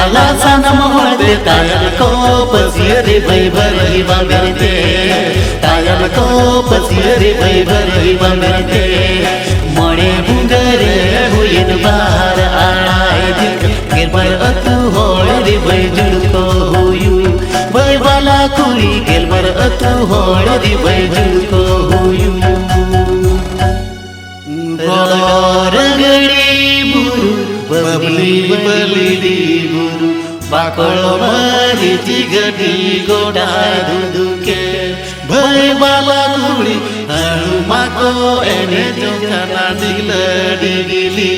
बाला सनम होते तायल को पसियरे भाई भरी बंदते तायल को पसियरे भाई भरी बंदते मणे बुंगरे हुइन बार आए दिल गेलबर अतु होरे भाई जुड़को हुयु भाई बाला कुड़ी गेलबर अतु होरे भाई जुड़को हुयु रगड़ी बुरु बबली बली बुरु बाकड़ो मारी गडी गोडा दुदुके भाई बाला कुड़ी हनुमा को एने जो खाना दिगली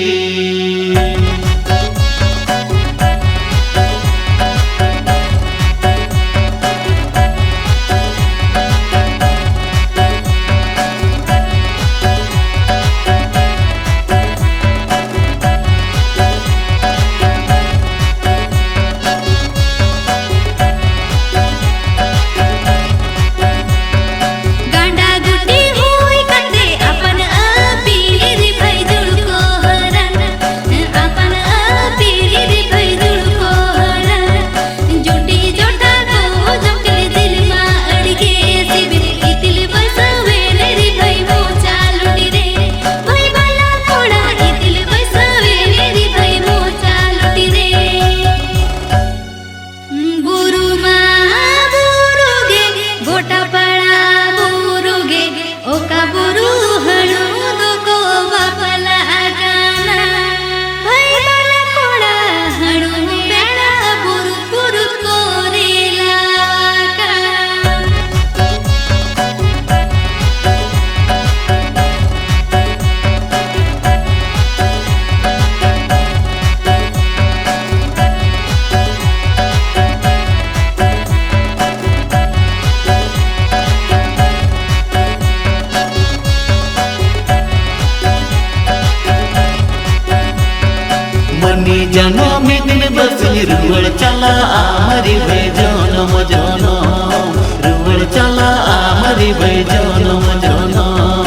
जनो में दिन बसी रुवड़ चला आमरी भाई जनम जनम रुवड़ चला आमरी भाई जनम जनम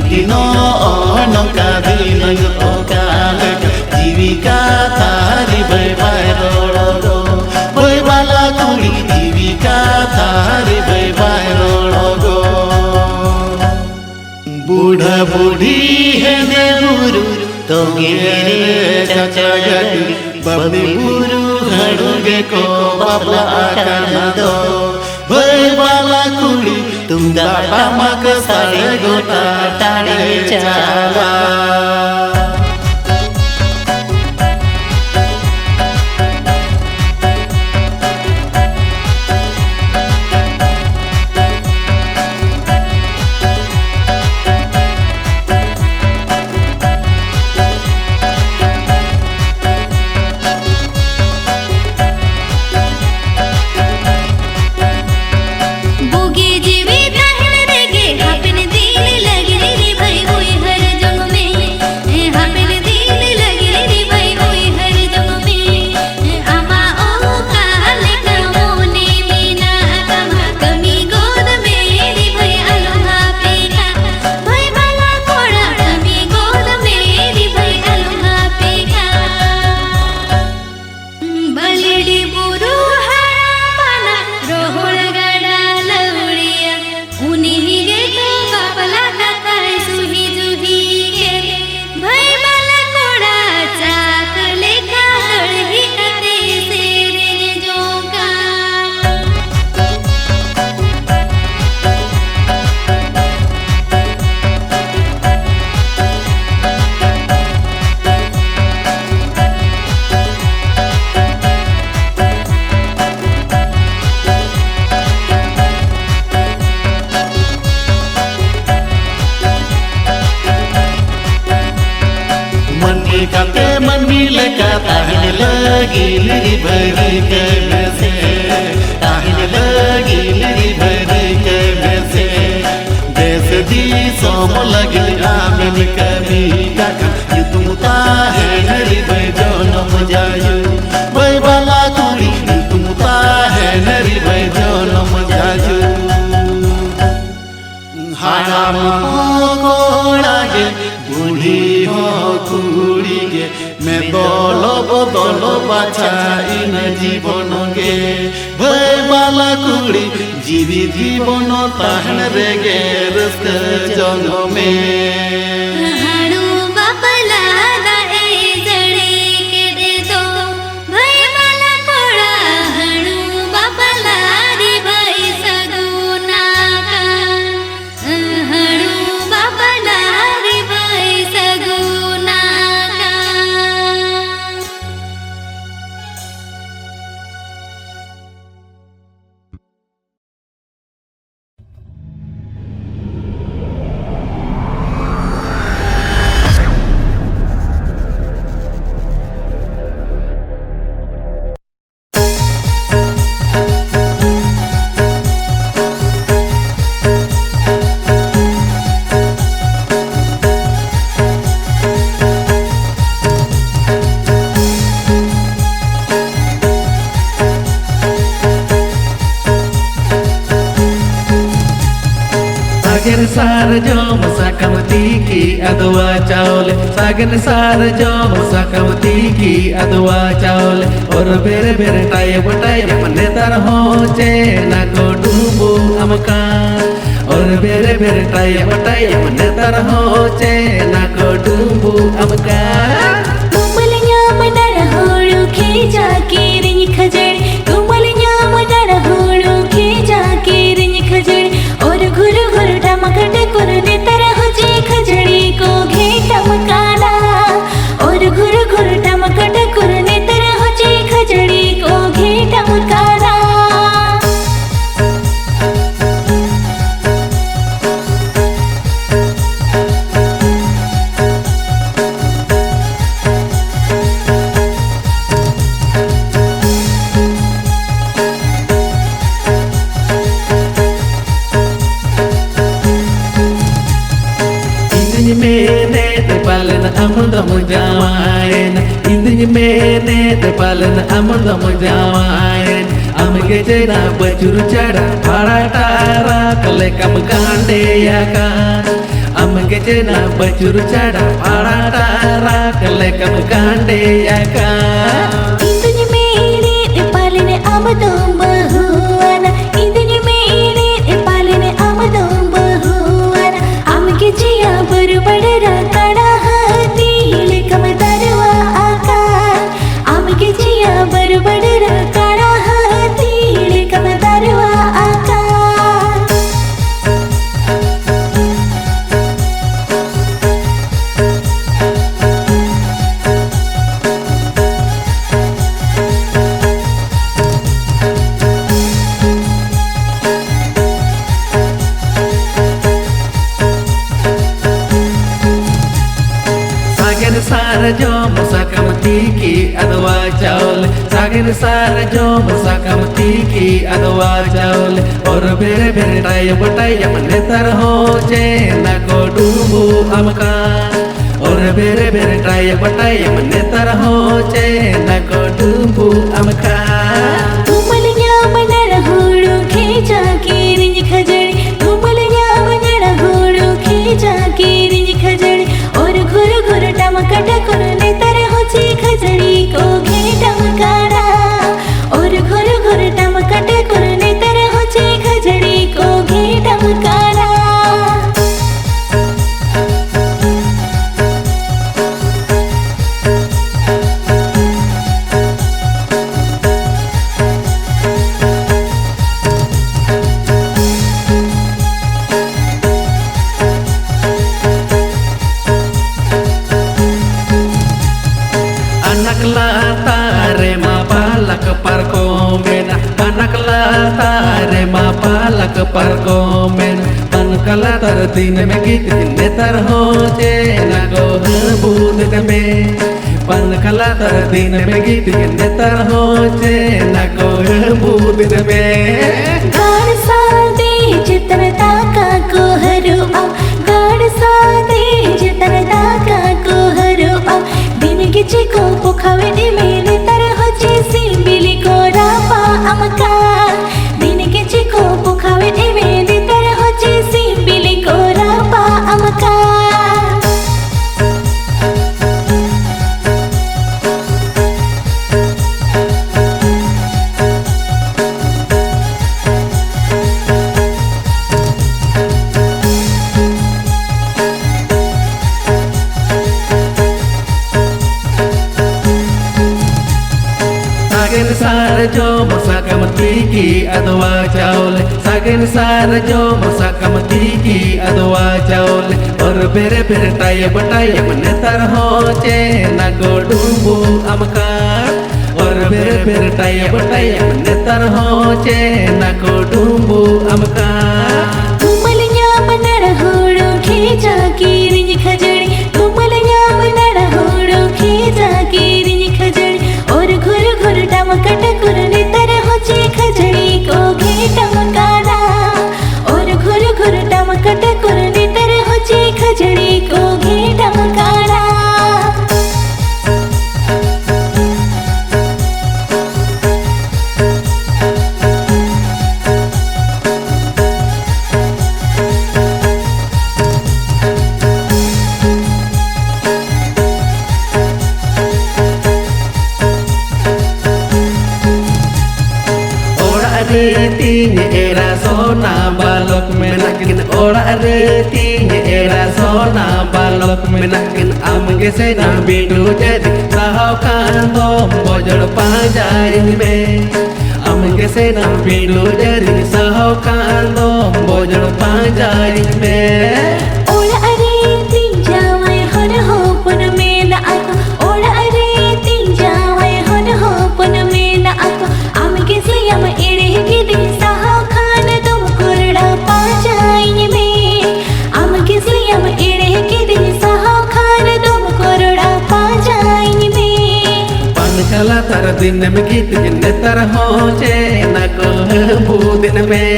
दिनो नौका दिन ओकाल जीविका थारी भाई बायरो भाई बाला कुड़ी जीविका थारी भाई बायरो बूढ़ा बूढ़ी है ने गुरु तो मेरे चाचा गटी बबली बुरु हड़ुगे को बाबला करना दो भाई बाला कुड़ी तुम दाटा मक सारे गोटा टाड़े चाला काते मन मिले का ताहिन लगी मेरी भरी के में से ताहिन लगी मेरी भरी के में से जैसे दी सोम लगी आमिन कभी काका ये तुम ताहे मेरी भाई जनम जायु भाई बाला कुड़ी तुम ताहे मेरी भाई जनम जायु हाराम कोड़ागे बूढ़ी हो कुड़ी गे मैं दौलो बाछा इन जीवन गे भाई बाला कुड़ी जीवी जीवन ताहन रेगे रस्क जंग में सागन सार जम सकमती की अदवा चावल सागन सार जम सकमती की अदवा चावल और बेरे बेरे टाइम मने तर हो चे ना को डूबो अमका और बेरे बेरे टाइम मने तर हो चे ना को डूबो अमका कुमलिया मदर होड़ो खींचा के रिंग खजड़ कुमलिया मदर होड़ो खींचा के रिंग खजड़ और घुरु घुरु टमकट कुरने तरह जे खजड़ी को घेटम काला और घुरु घुरु टमकट कुरने तरह जे खजड़ी को घेटम काला amudam jawain indin mene te palan amudam jawain amge jera bajur chada paratara kale kam kande ya kan amge jera bajur chada paratara kale kam kande ya kan indin mene te palan amudam bahuana indin mene te palan amudam bahuana amge jiya barubadara बड़बड़ काड़ा तीड़ कमदरवा आका सार जो मुसाकमती की अदवा चावल सागर सार जो मुसाकमती की अदवा चावल और बेरे बेरे टाइम मने तर हो चे ना को डूबो अमका और बेरे बेरे टाइम मने तर हो चे ना को डूबो अमका कुमलिया मदर होड़ो खींचा के रिंग खजड़ी कुमलिया मदर होड़ो खींचा के रिंग खजड़ी और घुरु घुरु टमकट कुरने तरह जे खजड़ी को घेटम काड़ा और घुरु घुरु टमकट कुरने तरह जे खजड़ी को घेटम काड़ा parkomen pan kala tar tin me git ne tar ho je na go bud me pan kala tar tin me git ne tar ho je na go bud me गाड़ सादे चित्रता का को हरो गाड़ सादे चित्रता का को हरो दिन के चिको पुखावे दे मेरे तरह जैसी बिली को रापा अमका दिन के चिको पुखावे दे मेरे तरह जैसी बिली को रापा अमका tiki adwa chaule sagen sar jo sakam tiki adwa chaule or bere bere tay netar ho che na godumbu amka or bere bere tay netar ho che na godumbu amka तुमलया बनर होड़ो खेजा की rinse खजड़ी तुमलया बनर होड़ो खेजा की rinse खजड़ी और घुर घुर टमकट कुरने तरह होचे खजड़ी को घेटम काला और घुर घुर टमकट कुरने तरह होचे खजड़ी को घेटम काला Tinya era sona balok menakin ora re tinya era sona balok menakin amge se na bindu jadi sahau kan dom bojor pajain me amge se na bindu jadi sahau kan dom bojor pajain me ओला अरे तीन जावे हन हो पन में न आको ओला अरे तीन जावे हन हो पन में न आको आम के सियम एड़े के दिन सहा खान तुम कुरड़ा पाजाइन में आम के सियम एड़े के दिन सहा खान तुम कुरड़ा पाजाइन में pan kala tar din में गीत जिन्ने तर हो चे ना को बुदिन में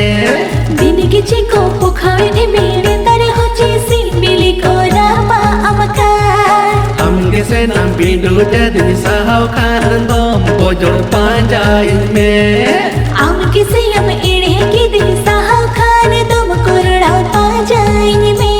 दिन के चिको पुखाए मेरे तर हो ची बिली को रापा अमकार amge se na bindu jadi sahau kan dom bojor pajain me आम किसे यम एड़े के दिन सहा खान तुम कुरड़ा पाजाइन में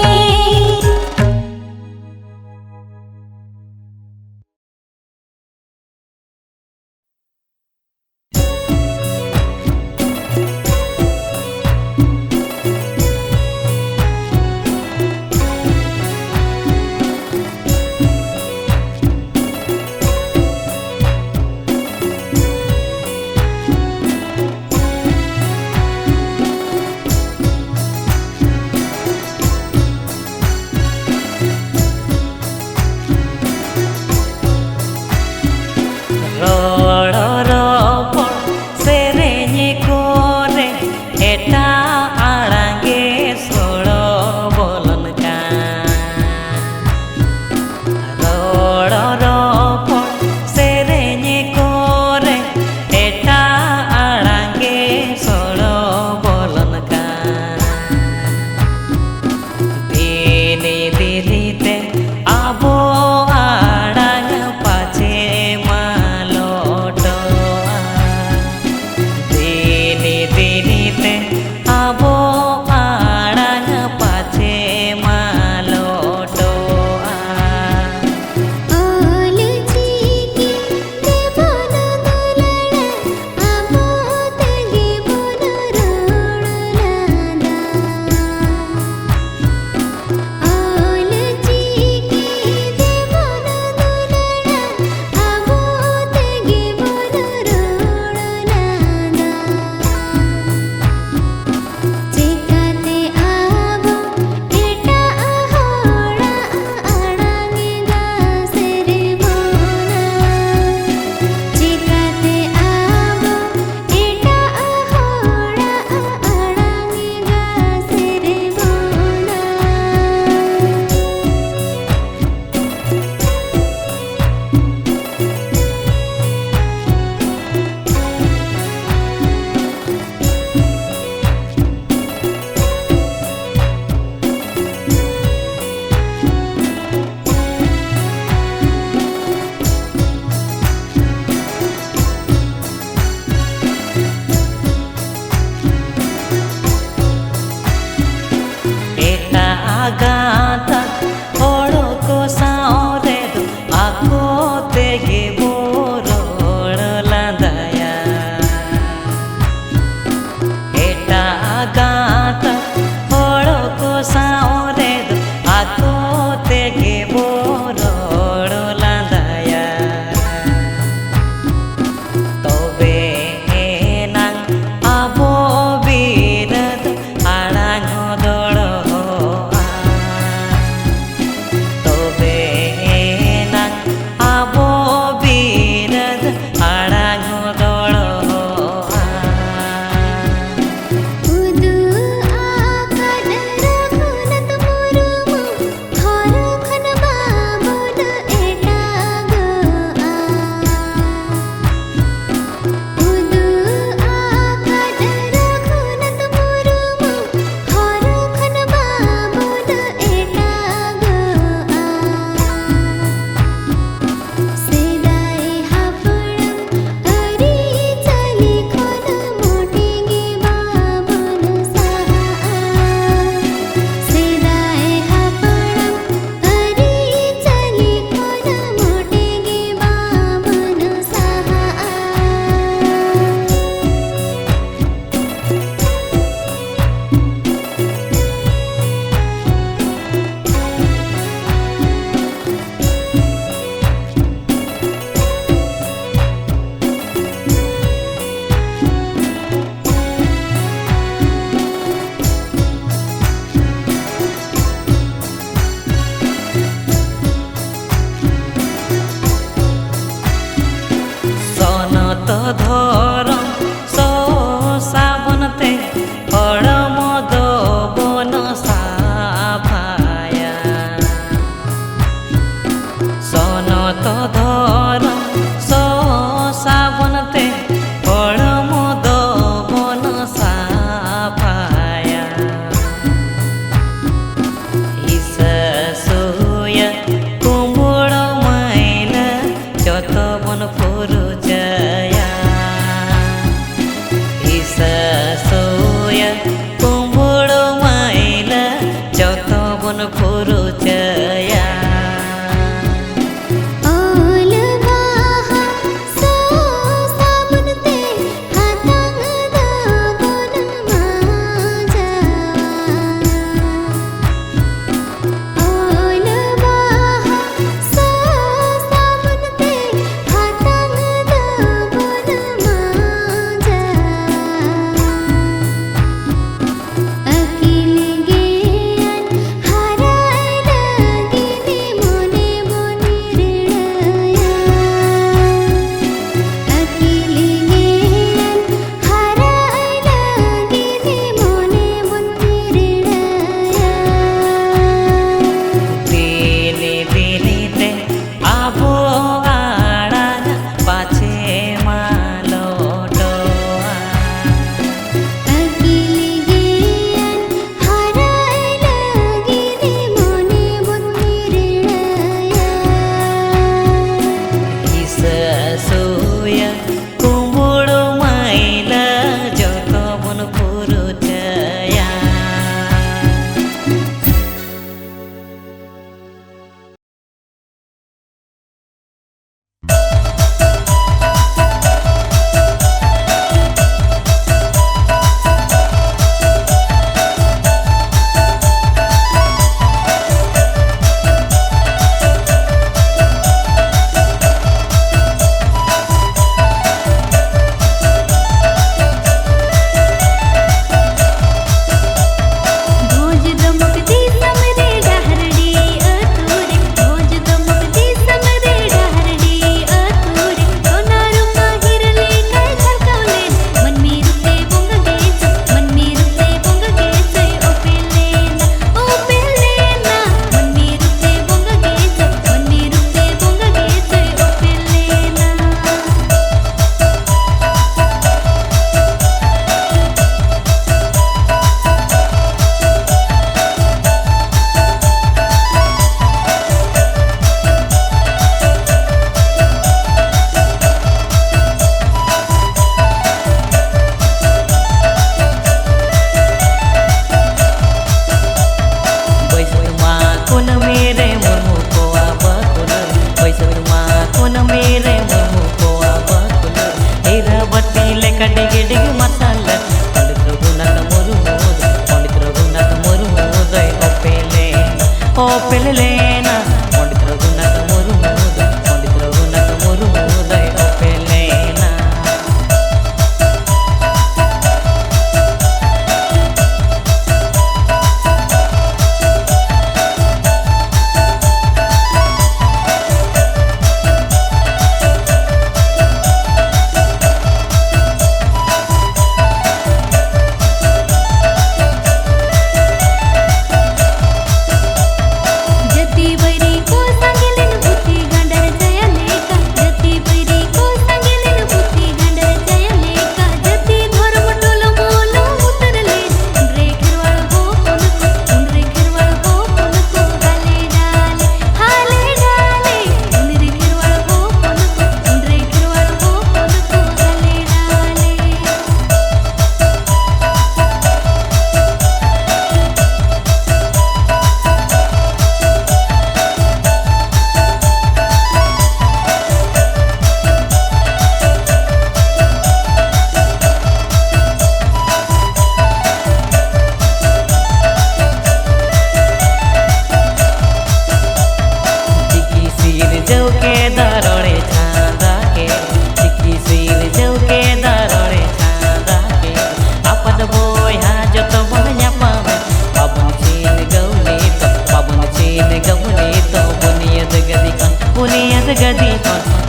गदी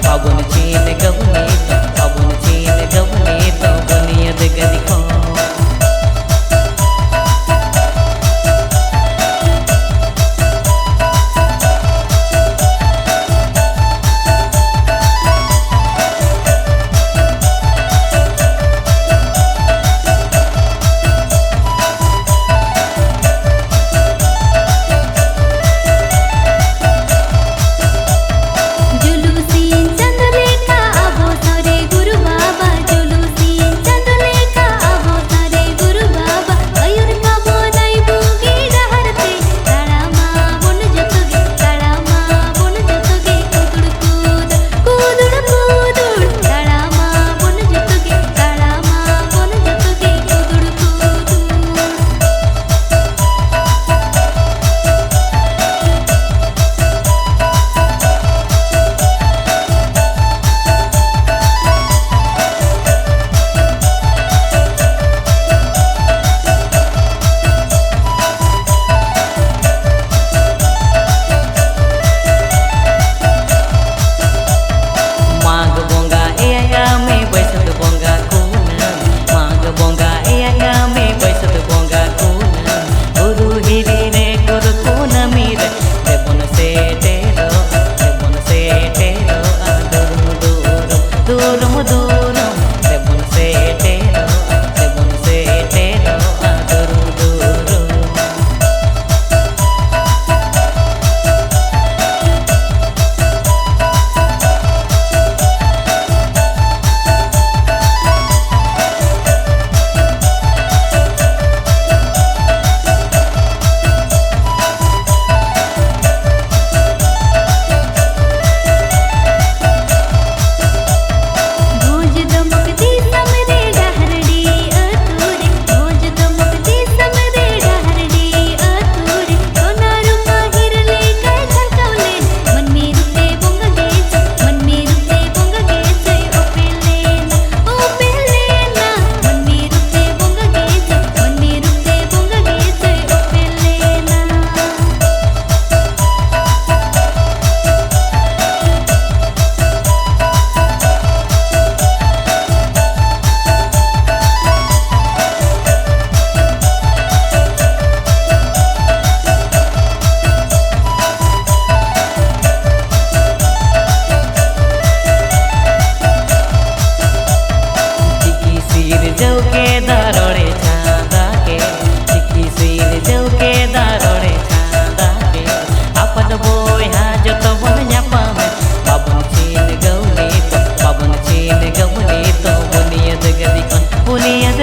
पाबन चीन गवनी पाबन चीन गवनी तो बुनियद गदी को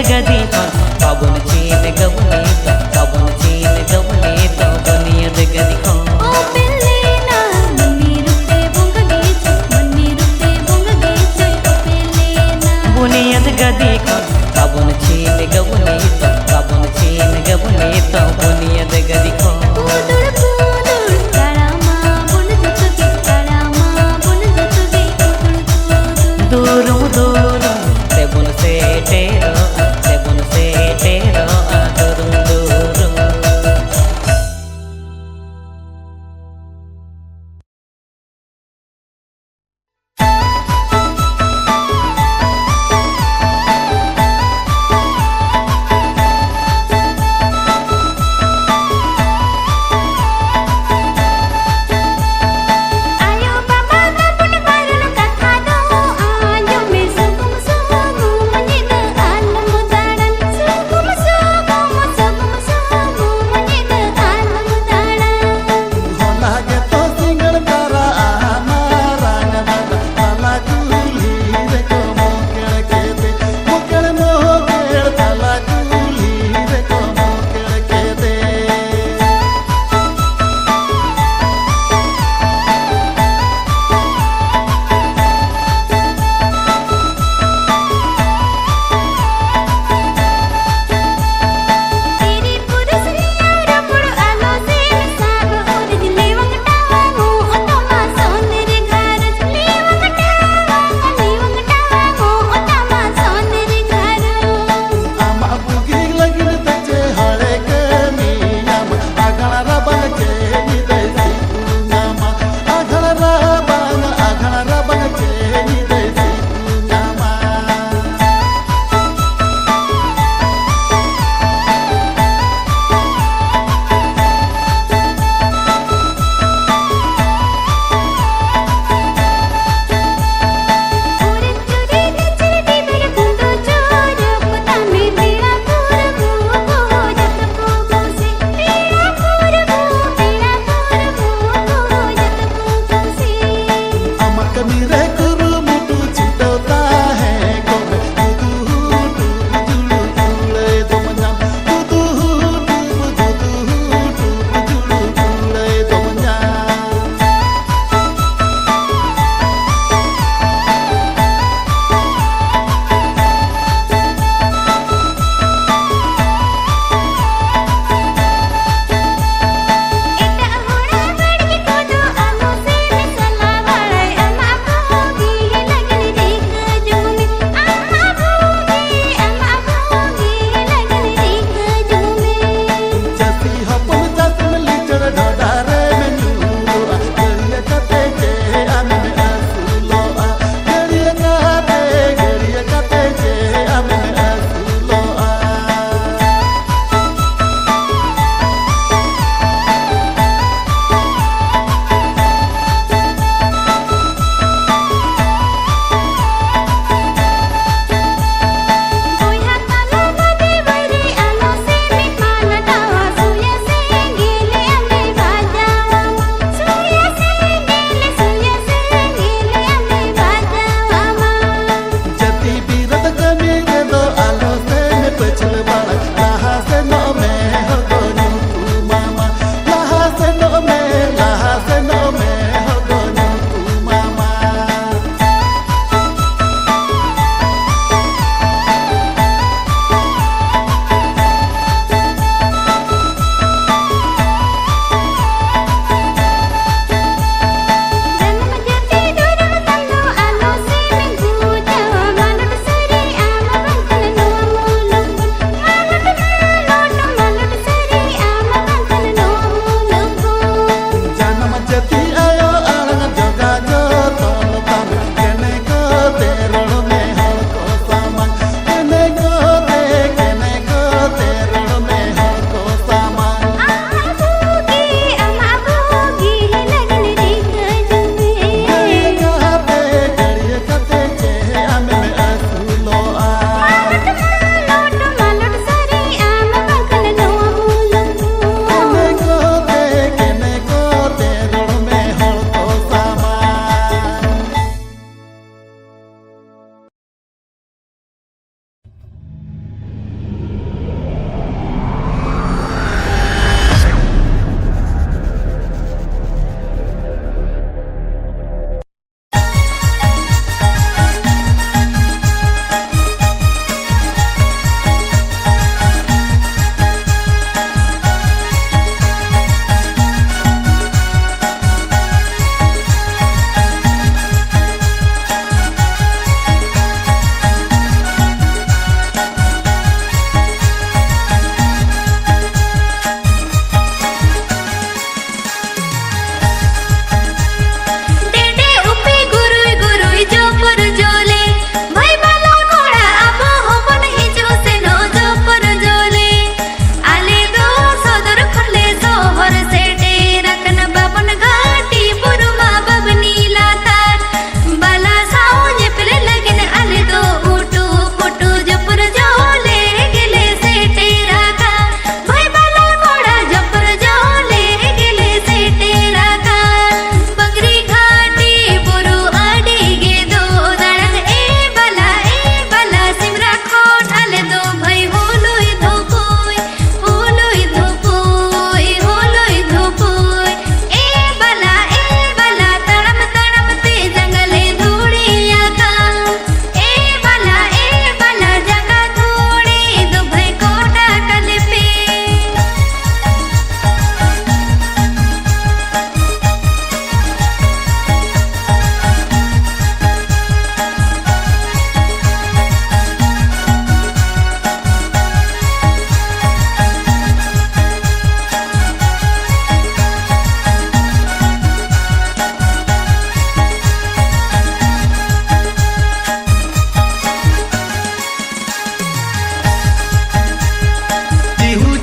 गदी पाबन चीन गवनी पाबन चीन गवनी तो बुनियद गदी को ओ पेलेना मन्नी रुते बोंगा गेचे ओ पेलेना बुनियद गदी को पाबन चीन गवनी पाबन चीन गवनी तो बुनियद गदी को कुदुड़ ताड़ामा बोन जतगे दूर दूर से बुन से टेरो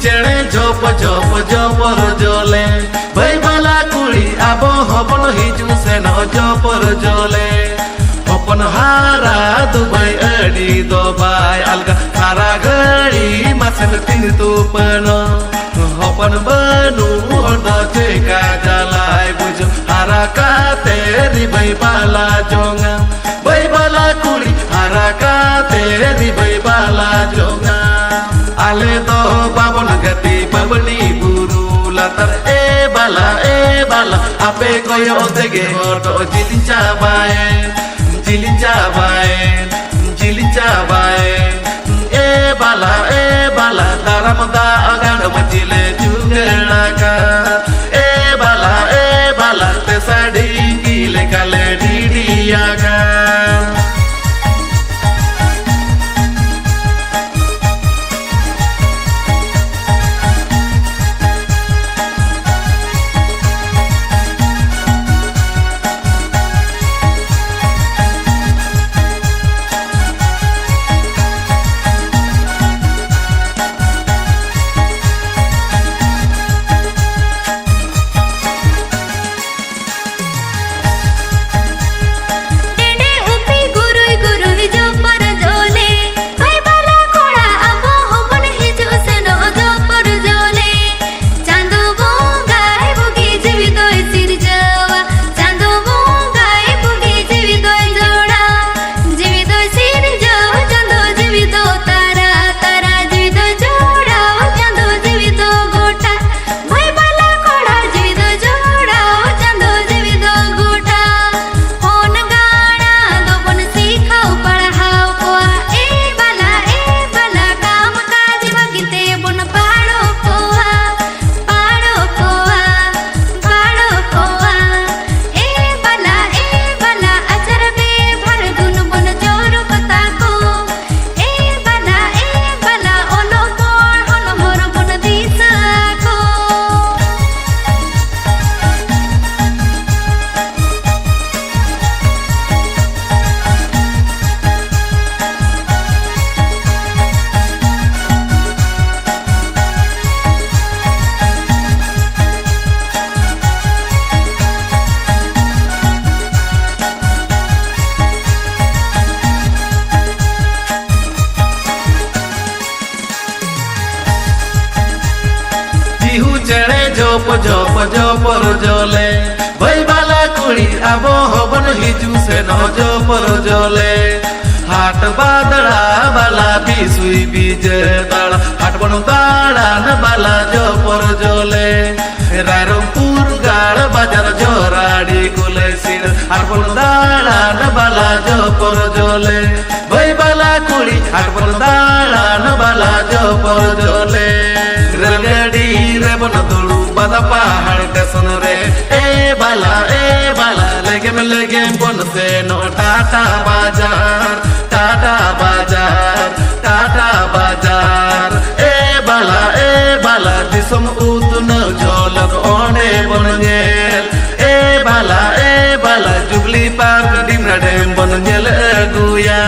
चेड़े झोप झोप झोपर जोले भाई बाला कुड़ी आबो हपन हिजू से न झोपर जोले हपन हारा दुबई अड़ी दोबाई अलगा हारा घड़ी मासन तीन तुपन हपन बनु हरदा चेका जलाय बुझो हारा का तेरी भाई बाला जोंगा भाई बाला कुड़ी हारा का तेरी भाई बाला जोंगा आले तो बाबन गति babani buru latar e bala ape koyo tege hoto jilin cabai e bala daram da agan majile jugelaka e bala te sadi gile kale didiyaga चढ़े झोप झोप झोपर जोले भाई बाला कुड़ी आबो हबन हिजू से न झोपर जोले हाट बादड़ा बाला बिसुई बीजे दाड़ा हाट बनु दाड़ा न बाला झोपर जोले रायरंगपुर गाड़ बाजार जोराड़ी गुले सिर हाट बनु दाड़ा न बाला झोपर जोले भाई बाला कुड़ी हाट बनु दाड़ा न बाला झोपर जोले रेलगाड़ी रे बन दुलू बादा पहाड़ स्टेशन रे ए बाला लेगे में लेगे बन से नो टाटा बाजार ए बाला दिसम उतन झोलक ओने बन गेल ए बाला जुबली पार्क डिमरा डैम बन गेल गुया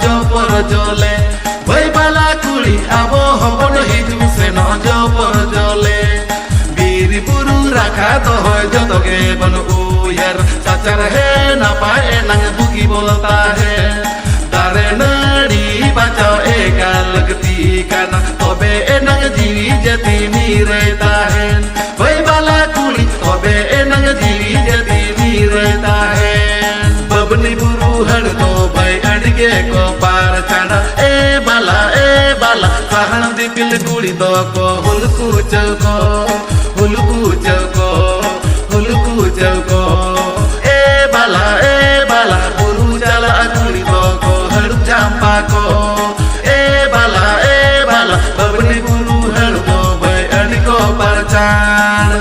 jopor jole Boy bala kuli abo hobon hiju seno jopor jole Biri buru rakha dohoy joto ge banu uyar Sacar he napae nang buki bolta he Dare nadi bacao eka legti kana Tobe enang jiwi jati nirai tahen Boy bala kuli tobe enang jiwi jati nirai tahen Babni buru har to bay adige ko par chana e bala sahan dipil kuli to ko hulku chauko e bala buru jala kuli to ko har jampa ko e bala babni buru har to bay adiko par chana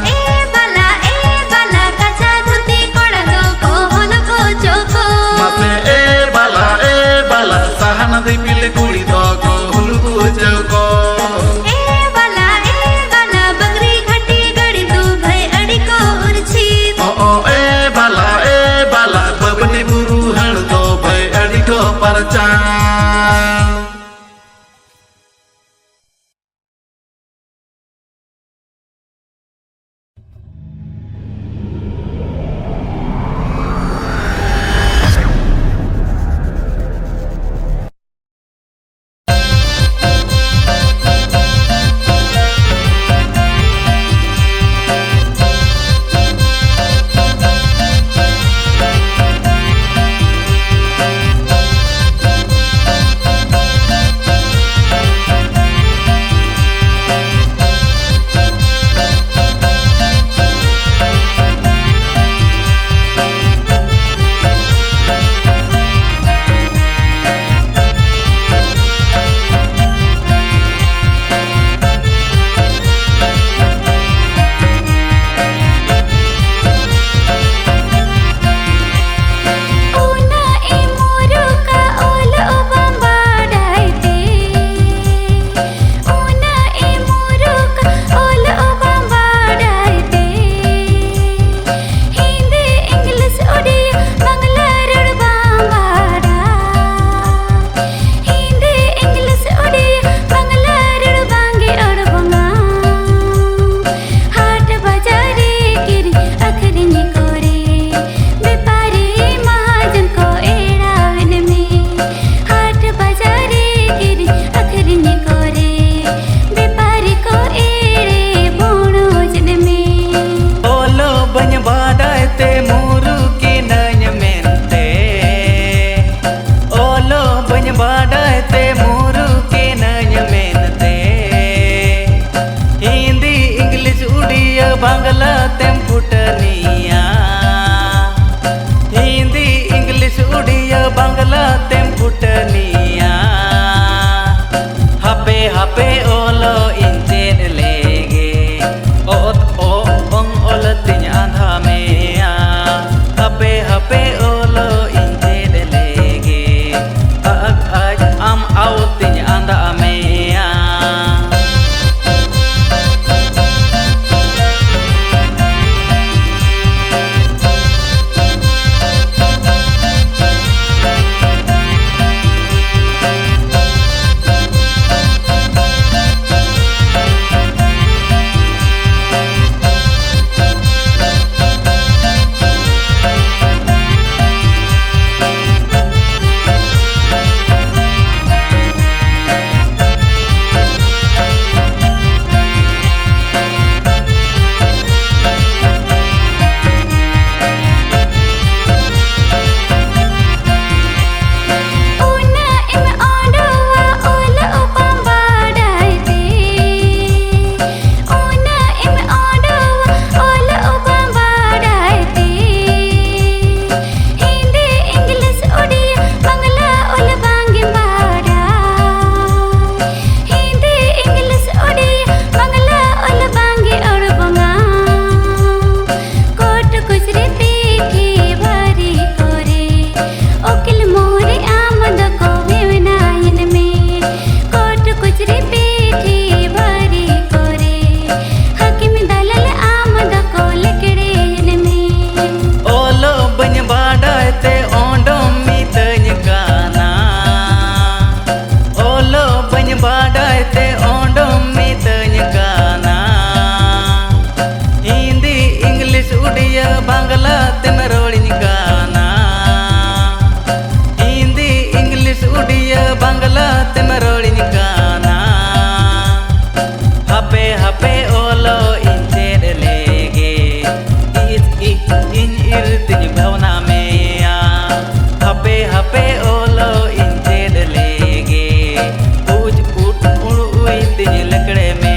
Sahan dipil kuli to ko hulku chauko A bala bangri khati gadi tu bhai adiko urchi o e bala babni buru har to bhai adiko parchan Odia Bangla तेन रोड़िन गाना Hindi English Odia Bangla तेन रोड़िन गाना हापे हापे ओलो इंचेर लेगे इन इर्तिन भावना में हापे हापे ओलो इंचेर लेगे उज उठ उड़ तिन लकड़े में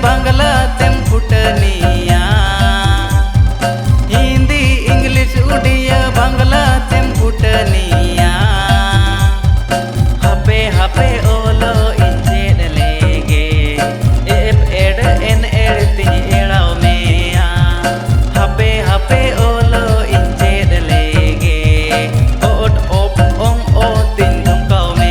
बांग्ला तेम फुटनिया हिंदी इंग्लिश उड़िया बांग्ला तेम फुटनिया हापे हापे ओलो इंचेर लेगे एप एड एन एड तिन एड़ाव में हापे हापे ओलो इंचेर लेगे ओट ओप ओंग ओ तिन धमकाव में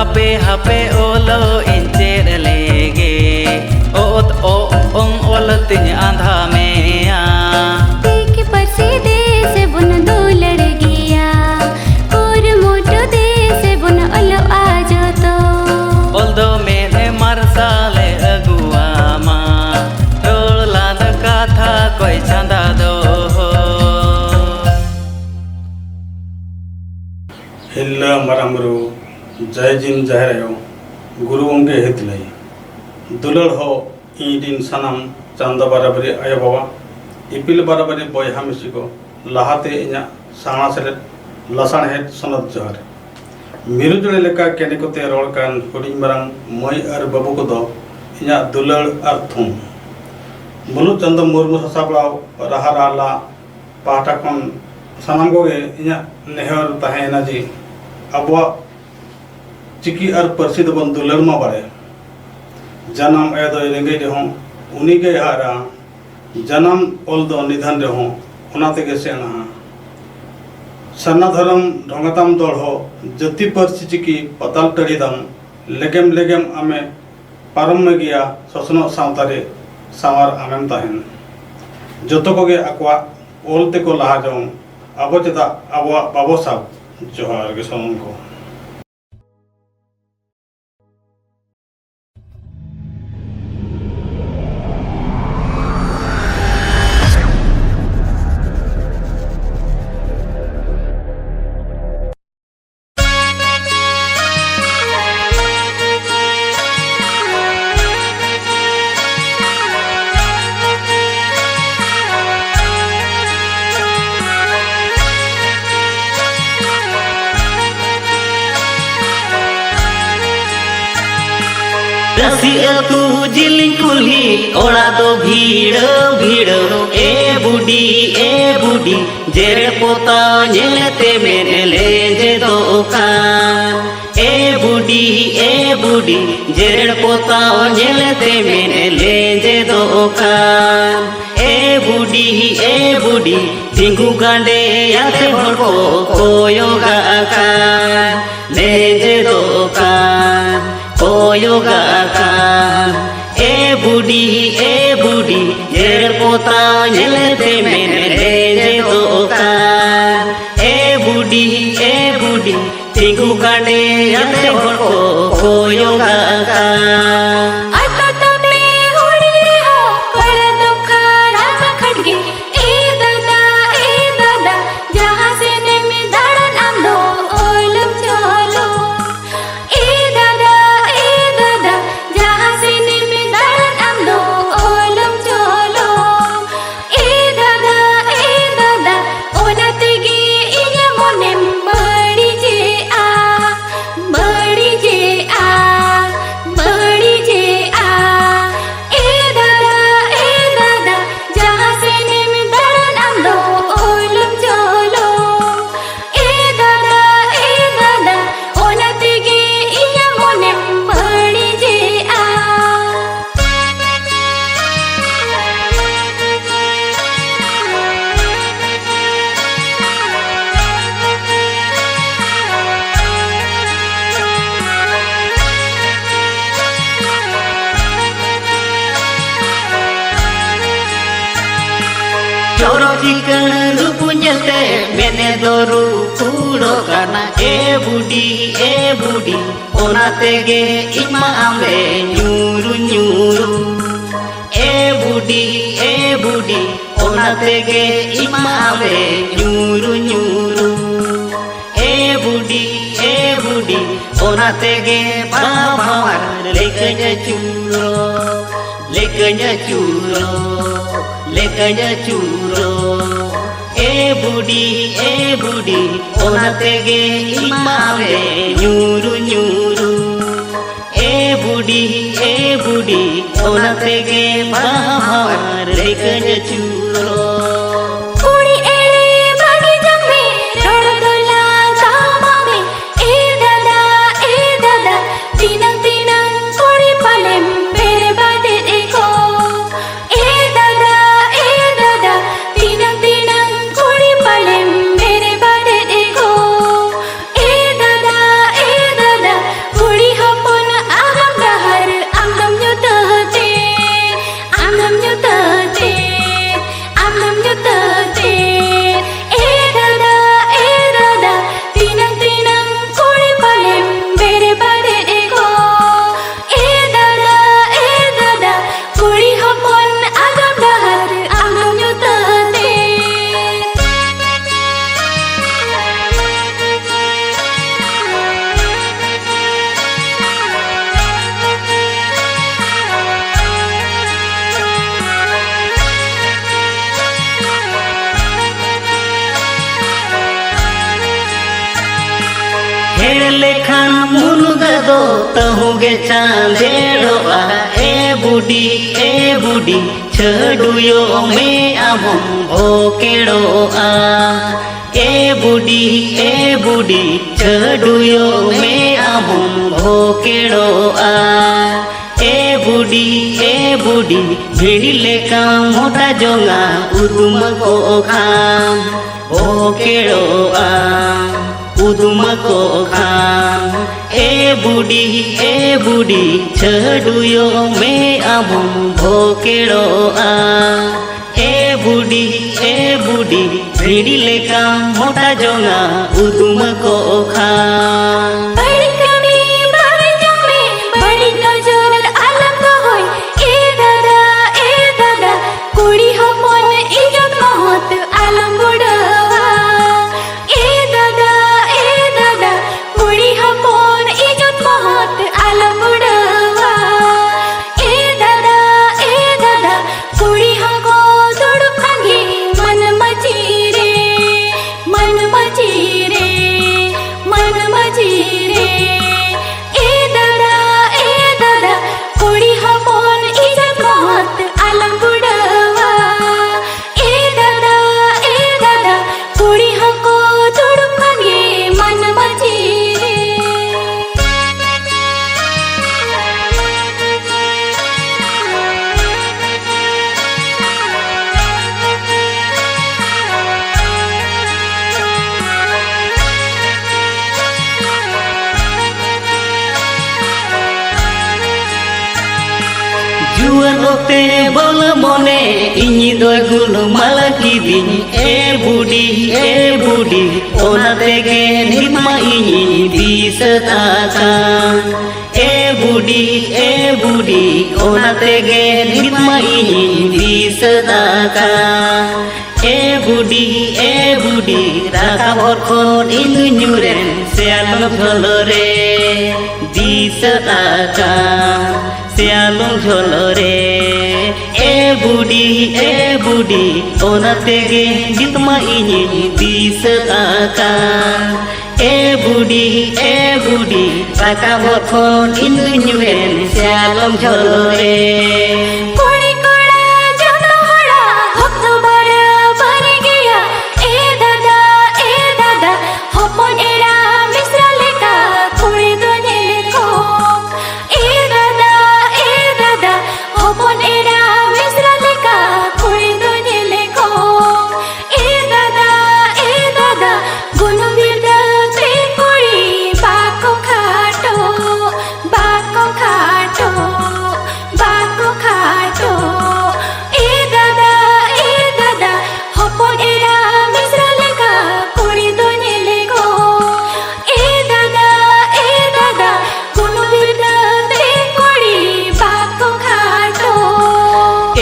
हापे हापे ओलो इंचेर लेगे ओत ओ ओंग ओल तिन आंधा में देख परसे दे से बुन दो लड़ गया और मोटो दे से बुन ओलो आज तो ओल दो मेरे मरसाले अगुआ मा रोला माराम बुरु जय जिन जाहिर आयो गुरु गंगे हितलई दुलड़ हो इन सानाम चांदा बाराबारी आयो बाबा इपिल बाराबारी बयहा मिसी को लाहाते इना साणा सेलेद लासाण हेड सनद जोहार मिरु जुड़े लेका केने कोते रोड़ कान हुडिंग मारांग मई और बाबू को दो इना दुलड़ और थुम मुलु चंद मुर्मु सासाबलाव राहा राला पाटा खन सानाम को इना नेहर ताहेना जी अबवा चिकी और परसी दबन दुलड़ मा बारे जन्म ए दो रेंगे रेहों उनी के हारा जन्म ओल दो निधन रेहों उनाते के सेना सन्ना धर्म ढोंगताम दौड़ हो जति परसी चिकी पताल टड़ीदम लेगेम लेगेम आमे पारम में गया ससनो सावतारे सावर आमेम ताहेन जतो को गे अकवा ओल ते को लहा जाऊं अबो चेता अबवा बाबो साहब जोहार के सोनम को रसिया तू जिलिंग कुल्ही ओड़ा दो भीड़ भीड़ ए बुडी जेरे पोता नेलते मेरे ले जे दोकान ए बुडी जेरे पोता नेलते मेरे ले जे दोकान ए बुडी तिंगु गांडे याते भड़को कोयोगा कान ले जे दोकान कोयोगा कान ए बुडी जेर पोता नेलते मेरे ले जे दोकान ए बुडी तिंगु गांडे याते भड़को कोयोगा कान चोरो चिकन रूपुंजलते मैंने दोरू कूड़ो करना ए बुडी ओनाते गे इमा आमे न्यूरू ए बुडी ओनाते गे इमा आमे न्यूरू ए बुडी ओनाते गे बाबार लेकnya चूरो ए बुडी ओनाते गे इमावे न्यूरू ए बुडी ओनाते गे बाबार लेकnya चूरो लेखान मुनुगा दो तहुगे चांदेड़ोआ ए बुडी छडुयो में आमम भोकेड़ोआ ए बुडी छडुयो में आमम भोकेड़ोआ ए बुडी भिड़ी लेका मोटा जोंगा उदुम को खाम भोकेड़ोआ उदुम को खाम ए बुडी छडुयो में आमम भोकेड़ोआ ए बुडी भिड़ी लेका मोटा जोंगा उदुम को खाम बड़ी कमी बड़ी जमे बड़ी नजर आलम होय ए दादा कुड़ी हपन इज्जत महत आलम बुढ़वा ए दादा कुड़ी हपन इज्जत महत आलम बुढ़वा ए दादा कुड़ी हको दुड़ खांगे मन मचीरे ए दादा कुड़ी हपन इज्जत महत आलम बुढ़वा ए दादा कुड़ी हको दुड़ खांगे मन मचीरे जुआन ओते बोल मने इनी दो गुल माला किदिन ए बुडी ओना तेगे निमा इनी दिस ताका ए बुडी ओना तेगे निमा इनी दिस ताका ए बुडी राखा भरखन इंदु न्यूरेन सेयालम झलरे दिस ताका सेयालम झलरे ए बुडी ओना तेगे जितमा इनी दिस ताका ए बुडी राखा भरखन इंदु न्यूरेन सेयालम झलरे कोड़ी कोड़ा जनो हड़ा भक्त बड़ा बन गया ए दादा हपन एरा मिश्रा लेका कुड़ी दोने लेको ए दादा हपन एरा मिश्रा लेका कुड़ी दोने लेको ए दादा गुनु बिरदा ते कुड़ी बाको खाटो ए दादा हपन एरा मिश्रा लेका कुड़ी दोने लेको ए दादा गुनु बिरदा ते कुड़ी बाको खाटो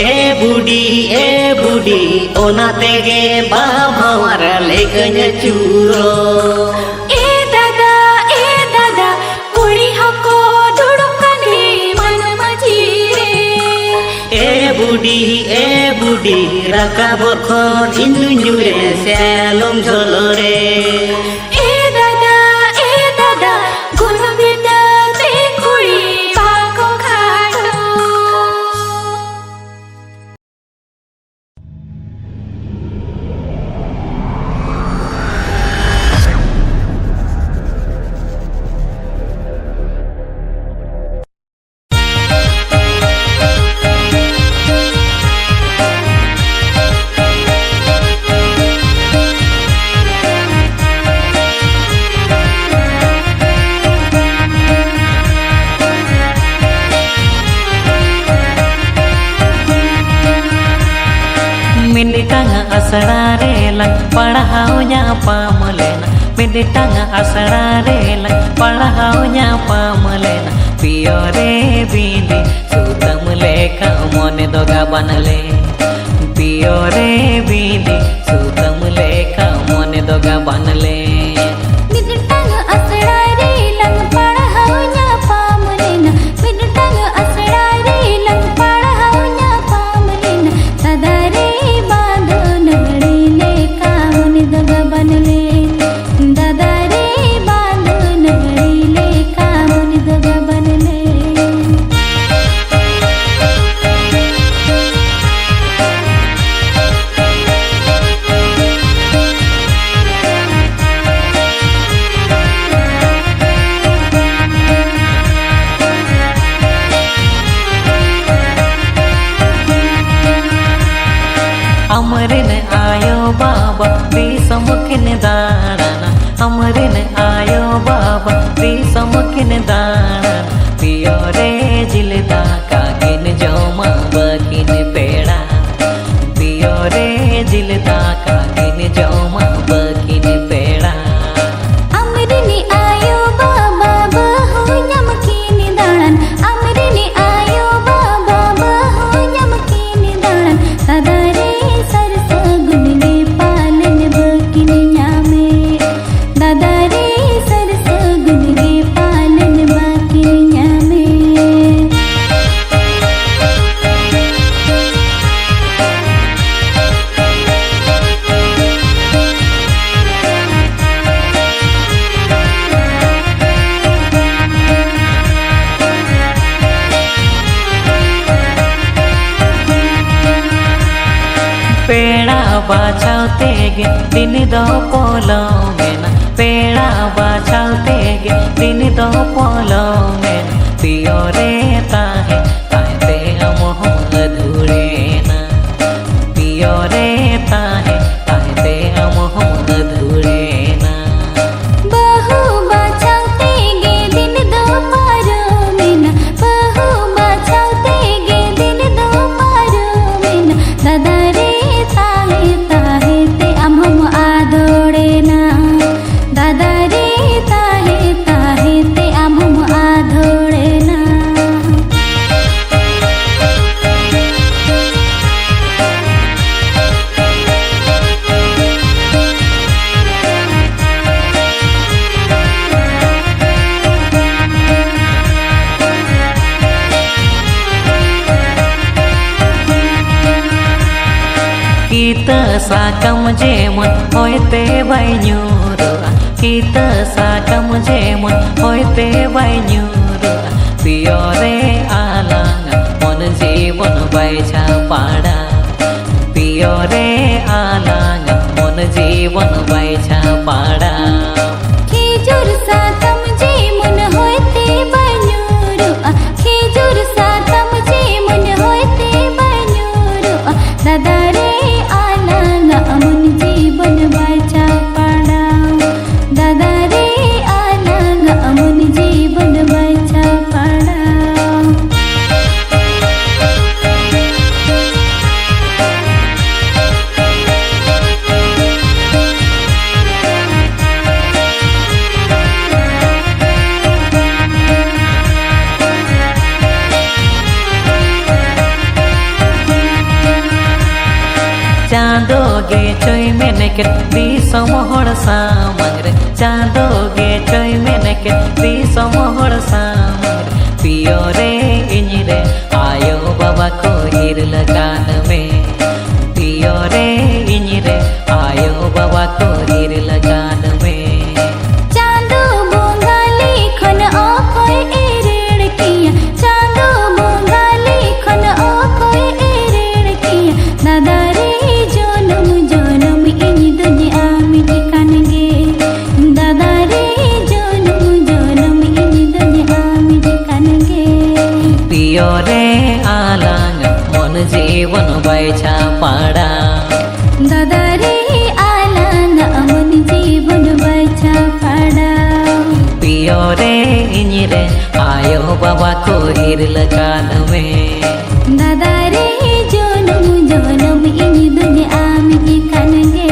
ए बुडी ओना तेगे बाबावारा लेगन चूरो ए दादा कुड़ी हको दुड़ुकाने मन मचीरे ए बुडी राखा भरखन इंदु न्यूरे सेयालम झलरे ए दादा गुनु बिरदा ते कुड़ी बाको खाटो Miditang asarare lang padahaw nya pamalena Miditang asarare lang padahaw nya pamalena Piyore bindi sutam leka mone doga banale Piyore bindi sutam leka mone doga banale Miditang asarare lang padahaw nya pamalena Miditang asarare lang padahaw nya pamalena Sadare दादा रे बांध नगड़ी अमरिन आयो बाबा दिसमुखिन दाड़ाना अमरिन आयो बाबा दिसमुखिन दाड़ाना पियो रे जिलदा कागिन जोमा बकिन पेड़ा पियो रे जिलदा कागिन जोमा बकिन पेड़ा अमरिन आयो बाबा बहु नमकीन दाड़न अमरिन आयो बाबा बहु नमकीन दाड़न दादारे सरसगुन गे पालन बकिन न्यामे दादारे सरसगुन गे पालन बकिन न्यामे पेड़ा बाछावते गे दिन दो पोलो में ना पेड़ा बाछावते गे दिन दो पोलो में ना पियो रे ताहे ताहे अमोह अधूरे ना पियो रे ताहे ताहे अमोह अधूरे ना बहु बाछावते गे दिन दो पारो में ना बहु बाछावते गे दिन दो पारो में ना दादा रे ताहे ताहे ते अमम आदोड़े ना दादा रे ताहे ताहे ते अमम आदोड़े ना kita sakam jemun hoite banyuru kita sakam jemun hoite banyuru piore alanga mon jeevon baicha pada piore alanga mon jeevon baicha pada खिजुर सातम जे मन होते बन्यूरु खिजुर सातम जे मन होते बन्यूरु दादा रे आलांग अमन जीवन बाचा पाड़ा दादा रे आलांग अमन जीवन बाचा पाड़ा चांदो गे चोय मेनके दी समोहर सामग्रे चांदो गे चोय मेनके दी समोहर सामग्रे पियो रे इनिरे आयो बाबा को हिर लगान में पियो रे इनिरे आयो बाबा को हिर लगान में चांदो बोंगाली खन ओकोय एरेड़ किया चांदो बोंगाली खन ओकोय एरेड़ किया दादा रे जोनम जोनम इनी दुनिया में ठिकान गे दादा रे जोनम जोनम इनी दुनिया में ठिकान गे पियो रे आलांग मन जीवन बैछा पाड़ा दादा रे आलांग अमन जीवन बचा पाड़ा पियो रे इनिरे आयो बाबा को हिर लगान में दादा रे जोनम जोनम इनी दुनिया में ठिकान गे